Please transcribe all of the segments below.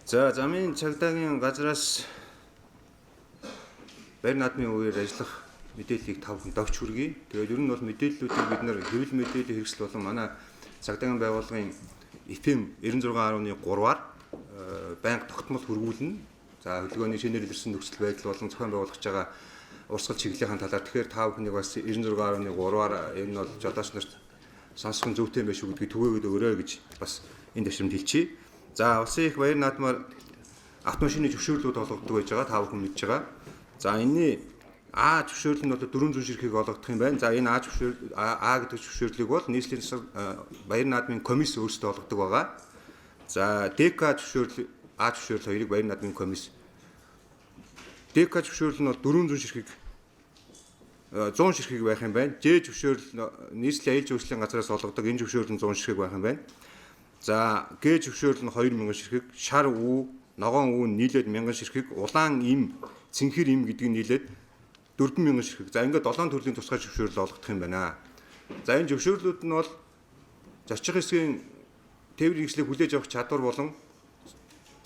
За замын цагдаагийн газраас баяр наадмын үеэр ажиллах мэдээллийг тав хүн давч хүргэе. Тэгээд ер нь бол мэдээллүүдийг бид нар хэвлэл мэдээллийн хэрэгсэл болон манай цагдаагийн байгууллагын FM 96.3-аар байнга тогтмол хүргүүлнэ. За хөдөлгөөний шинээр илэрсэн нөхцөл байдал болон зохион байгуулагдж байгаа урсгал чиглэлийн талаар тэгэхээр тав хүнийг бас 96.3-аар энэ бол жолооч нарт сонсох нь зүйтэй байх шүү гэдгийг түгээгээд өгөрэй гэж бас энэ төвшөнд хэлчихье. За улсын их баяр наадмаар автомашины зөвшөөрлүүд олгогддог байж байгаа тав хүн мэдж байгаа. За энэний А зөвшөөрөл нь бол 400 ширхэг олгогдох юм байна. За энэ А гэдэг зөвшөөрлийг бол нийслэлийн баяр наадмын комисс өөрсдөө олгодог байгаа. За ДК зөвшөөрөл А зөвшөөрөл хоёрыг баяр наадмын комисс. ДК зөвшөөрөл нь бол 400 ширхэг 100 ширхэг байх юм байна. Ж зөвшөөрөл нийслэлийн аюул зөвшөөрлийн газраас олгодог энэ зөвшөөрөл нь 100 ширхэг байх юм байна. За Г зөвшөөрөл нь 2000 ширхэг, шар үү, ногоон үү нийлээд 1000 ширхэг, улаан им, цэнхэр им гэдгийг нийлээд 4000 ширхэг. За ингээд 7 төрлийн тусгай зөвшөөрөл олгох юм байна. За энэ зөвшөөрлүүд нь бол зорчих хэсгийн тээврийн хэрэгслийг хүлээж авах чадвар болон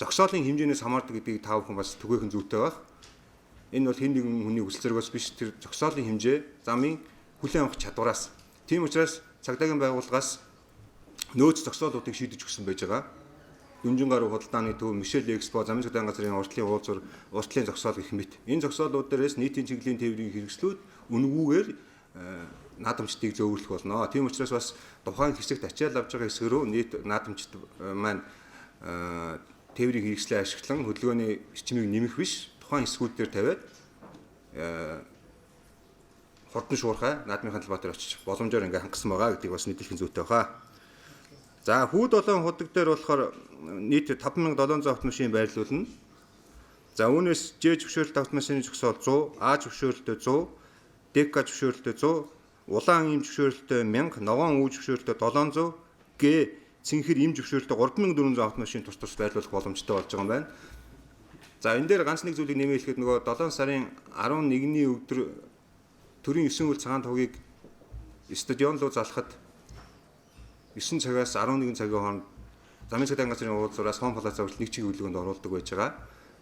зогсоолын хэмжээнээс хамаардаг гэдгийг та бүхэн бас түгээх нь зүйтэй байх. Энэ бол хэн нэгэн хүний хүсэл зоригоос биш тэр зогсоолын хэмжээ замын хүлээн авах чадвараас. Тийм учраас цагдаагийн байгууллагаас нөөц зогсоолуудыг шийдэж өгсөн байж байгаа. Дүнжин гаруй худалдааны төв, Мишель Экспо, замын цагдаагийн газрын уртлын уулзвар, уртлын зогсоол гэх мэт. Энэ зогсоолууд дээрээс нийтийн чиглэлийн тээврийн хэрэгслүүд үнгүүгээр наадамчдыг зөөвөрлөх болно. Тийм учраас бас тухайн хэсэгт ачаал авж байгаа хэсэг рүү нийт наадамчд маань тээврийн хэрэгслээ ашиглан хөдөлгөөний эрчмийг нэмэх биш, тухайн хэсгүүд дээр тавиад хурдан шуурхай наадмын талбай дээр очиж боломжоор ингээ хангасан байгаа гэдгийг бас мэдээлэх зүйтэй байна. За хүү 7 худаг дээр болохоор нийт 5700 автомашин байрлуулна. За үүнээс Ж зөвшөөрөлт автомашины зогсоол 100, А зөвшөөрөлтөй 100, ДК зөвшөөрөлтөй 100, улаан им зөвшөөрөлтөй 1000, ногоон үе зөвшөөрөлтөй 700, Г цэнхэр им зөвшөөрөлтөй 3400 автомашин тус байрлуулах боломжтой болж байгаа юм байна. За энэ дээр ганц нэг зүйлийг нэмээд хэлэхэд нөгөө 7 сарын 11-ний өдөр төрийн 9 үйл цагаан тугийг стадион руу залхахад 9 цагаас 11 цагийн хооронд замын цагдаагийн газрын уулзвараас Хон плаза хүртэл нэг чиглэл хөдөлгөөнд оруулдаг байж байгаа.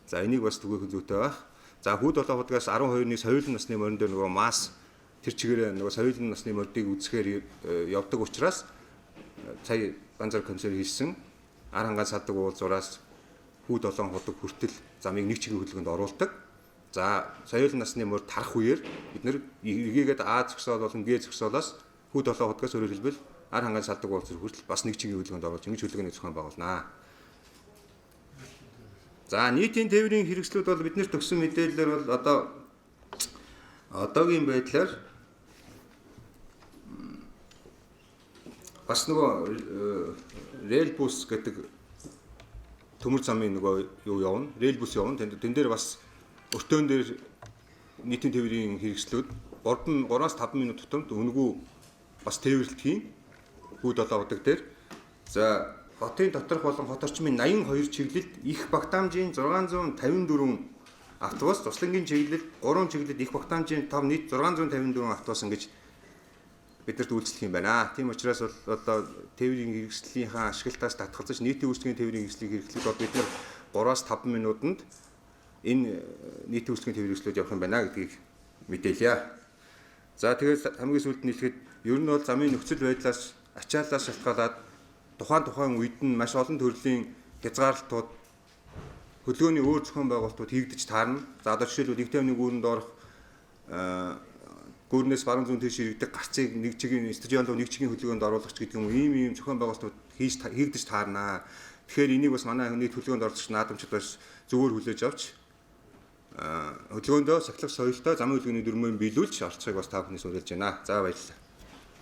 За энийг бас түгээх зүйтэй байх. За хүү 7 худагаас 12-ны соёлын насны морин дээр нөгөө масс тэр чигээр нөгөө соёлын насны мордыг үзэхээр явдаг учраас сая банзар комиссар хэлсэн ар хангаан салдаг уулзвараас хүү 7 худаг хүртэл замыг нэг чигээр хөдөлгөөнд оруулдаг. За соёлын насны морд тарах үеэр бид нэр эргээгээд А зогсоол болон Г зогсоолоос хүү 7 худагаас өөрөөр хэлбэл ар хангаан салдаг уулзвар хүртэл бас нэг чигээр хөдөлгөөнд оруулж ингэж хөдөлгөөний зохион байгуулнаа. За нийтийн тээврийн хэрэгслүүд бол бид нэр төгсөн мэдээлэлээр бол одоогийн байдлаар бас нөгөө рел бус гэдэг төмөр замын нөгөө юу явна, рел бус явна. Тэн дээр бас өртөөн дээр нийтийн тээврийн хэрэгслүүд 3-5 минут тутамд үнгүү бас тээвэрлэлт хийн. Хүү 7 худаг дээр. За хотын доторх болон хот орчмын 82 чиглэлд их багтаамжийн 654 автобус, туслангийн чиглэлд 3 чиглэлд их багтаамжийн 5 нийт 654 автобус ингэж бидэрт үйлчлэх юм байна. Тийм учраас бол одоо тээврийн хэрэгслийнхаа ашиглалтаас татгалзаж нийтийн үйлчлэгийн тээврийн хэрэгслийг хэрэглэх бол бид нэр 3-5 минутанд энэ нийтийн үйлчлэгийн тээврийн хэрэгслүүд явах юм байна гэдгийг мэдээлье. За тэгээд хамгийн сүүлд нь хэлэхэд ер нь бол замын нөхцөл байдлаас ачааллаас шалтгаалаад тухайн үед нь маш олон төрлийн хязгаарлалтууд хөдөлгөөний өөр зохион байгуулалтууд хийгдэж таарна. За одоо жишээлбэл нэгтэй гүүрэнд орох гүүрнээс баруун зүүн тийш иргэдэг гарцыг нэг чигийн стадион руу нэг чигийн хөдөлгөөнд оруулах гэдэг юм ийм зохион байгуулалтууд хийгдэж таарна. Тэгэхээр энийг бас манай нийт хөдөлгөөнд оролцогч наадамчид бас зөвөр хүлээж авч хөдөлгөөндөө сахилах соёлтой замын хөдөлгөөний дүрмээр биелүүлж оролцохыг бас та бүхнээс уриалж байна. За баярлалаа.